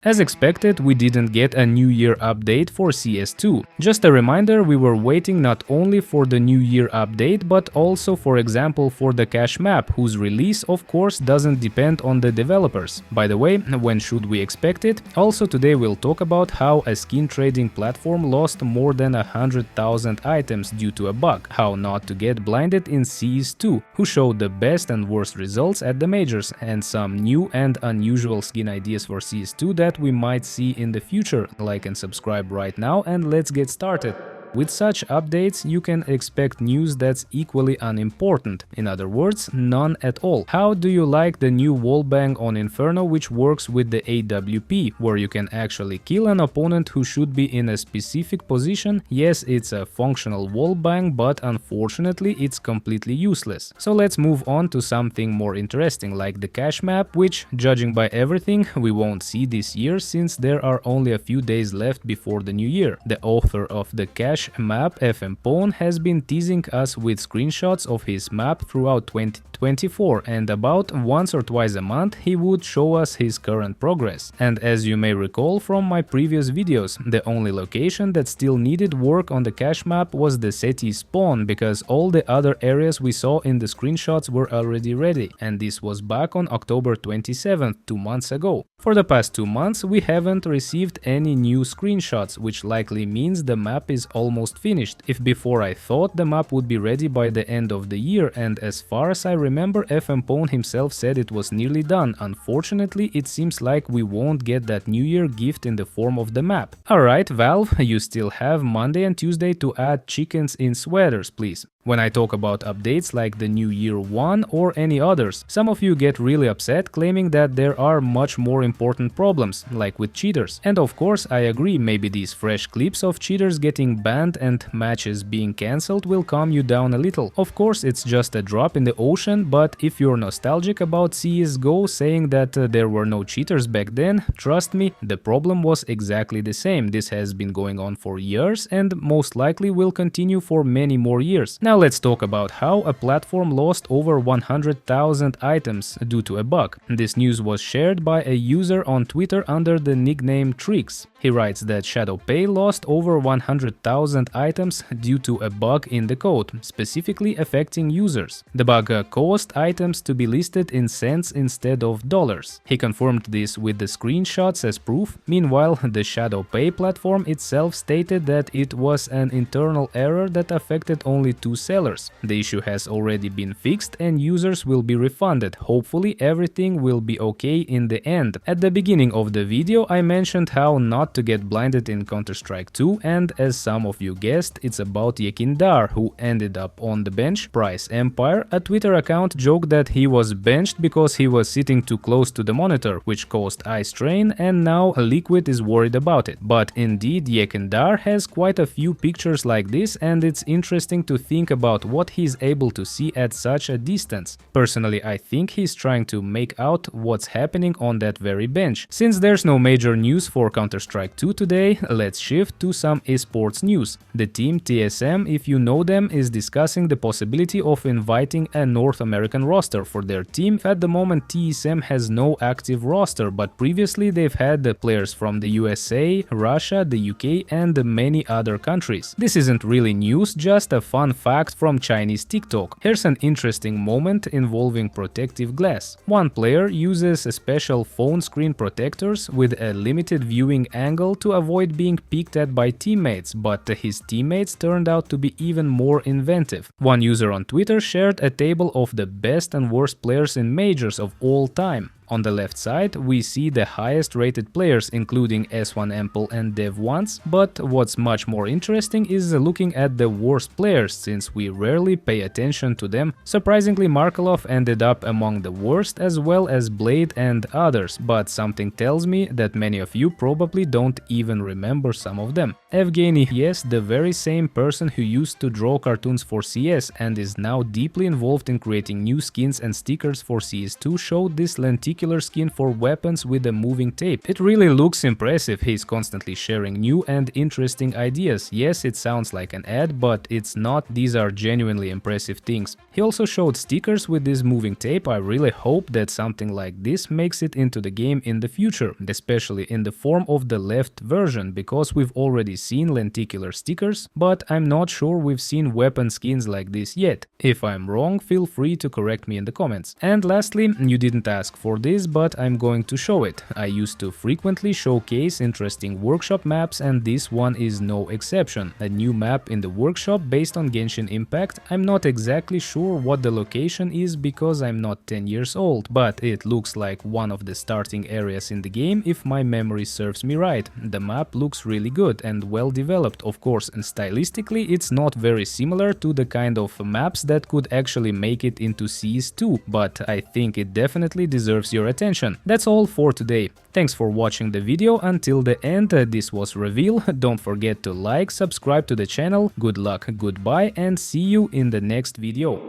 As expected, we didn't get a New Year update for CS2. Just a reminder, we were waiting not only for the New Year update, but also, for example, for the cache map, whose release, of course, doesn't depend on the developers. By the way, when should we expect it? Also, today we'll talk about how a skin trading platform lost more than 100,000 items due to a bug, how not to get blinded in CS2, who showed the best and worst results at the majors, and some new and unusual skin ideas for CS2 that we might see in the future. Like and subscribe right now, and let's get started. With such updates, you can expect news that's equally unimportant. In other words, none at all. How do you like the new wallbang on Inferno, which works with the AWP, where you can actually kill an opponent who should be in a specific position? Yes, it's a functional wallbang, but unfortunately it's completely useless. So let's move on to something more interesting, like the cache map, which, judging by everything, we won't see this year since there are only a few days left before the new year. The author of the cache map, FMPone, has been teasing us with screenshots of his map throughout 2024, and about once or twice a month he would show us his current progress. And as you may recall from my previous videos, the only location that still needed work on the cache map was the SETI spawn, because all the other areas we saw in the screenshots were already ready, and this was back on October 27th, 2 months ago. For the past 2 months we haven't received any new screenshots, which likely means the map is almost finished. If before I thought the map would be ready by the end of the year, and as far as I remember FMPone himself said it was nearly done, unfortunately it seems like we won't get that New Year gift in the form of the map. Alright, Valve, you still have Monday and Tuesday to add chickens in sweaters, please. When I talk about updates like the New Year 1 or any others, some of you get really upset, claiming that there are much more important problems, like with cheaters. And of course I agree, maybe these fresh clips of cheaters getting banned and matches being cancelled will calm you down a little. Of course it's just a drop in the ocean, but if you're nostalgic about CSGO saying that there were no cheaters back then, trust me, the problem was exactly the same. This has been going on for years and most likely will continue for many more years. Now let's talk about how a platform lost over 100,000 items due to a bug. This news was shared by a user on Twitter under the nickname Trix. He writes that ShadowPay lost over 100,000 items due to a bug in the code, specifically affecting users. The bug caused items to be listed in cents instead of dollars. He confirmed this with the screenshots as proof. Meanwhile, the ShadowPay platform itself stated that it was an internal error that affected only 2 sellers. The issue has already been fixed and users will be refunded. Hopefully everything will be okay in the end. At the beginning of the video I mentioned how not to get blinded in Counter-Strike 2, and as some of you guessed, it's about Yekindar, who ended up on the bench. Price Empire, a Twitter account, joked that he was benched because he was sitting too close to the monitor, which caused eye strain, and now Liquid is worried about it. But indeed Yekindar has quite a few pictures like this, and it's interesting to think about what he's able to see at such a distance. Personally, I think he's trying to make out what's happening on that very bench. Since there's no major news for Counter-Strike 2 today, let's shift to some esports news. The team TSM, if you know them, is discussing the possibility of inviting a North American roster for their team. At the moment TSM has no active roster, but previously they've had the players from the USA, Russia, the UK and many other countries. This isn't really news, just a fun fact from Chinese TikTok. Here's an interesting moment involving protective glass. One player uses a special phone screen protectors with a limited viewing angle to avoid being peeked at by teammates, but his teammates turned out to be even more inventive. One user on Twitter shared a table of the best and worst players in majors of all time. On the left side we see the highest rated players, including S1 Ample and Dev1s, but what's much more interesting is looking at the worst players, since we rarely pay attention to them. Surprisingly, Markelov ended up among the worst, as well as Blade and others, but something tells me that many of you probably don't even remember some of them. Evgeny, yes, the very same person who used to draw cartoons for CS and is now deeply involved in creating new skins and stickers for CS2, showed this lenticular lenticular skin for weapons with a moving tape. It really looks impressive. He's constantly sharing new and interesting ideas. Yes, it sounds like an ad, but it's not. These are genuinely impressive things. He also showed stickers with this moving tape. I really hope that something like this makes it into the game in the future, especially in the form of the left version, because we've already seen lenticular stickers, but I'm not sure we've seen weapon skins like this yet. If I'm wrong, feel free to correct me in the comments. And lastly, you didn't ask for this, but I'm going to show it. I used to frequently showcase interesting workshop maps, and this one is no exception. A new map in the workshop based on Genshin Impact. I'm not exactly sure what the location is because I'm not 10 years old, but it looks like one of the starting areas in the game if my memory serves me right. The map looks really good and well developed, of course, and stylistically it's not very similar to the kind of maps that could actually make it into CS2, but I think it definitely deserves your attention. That's all for today. Thanks for watching the video until the end. This was Reveal. Don't forget to like, subscribe to the channel. Good luck, goodbye, and see you in the next video.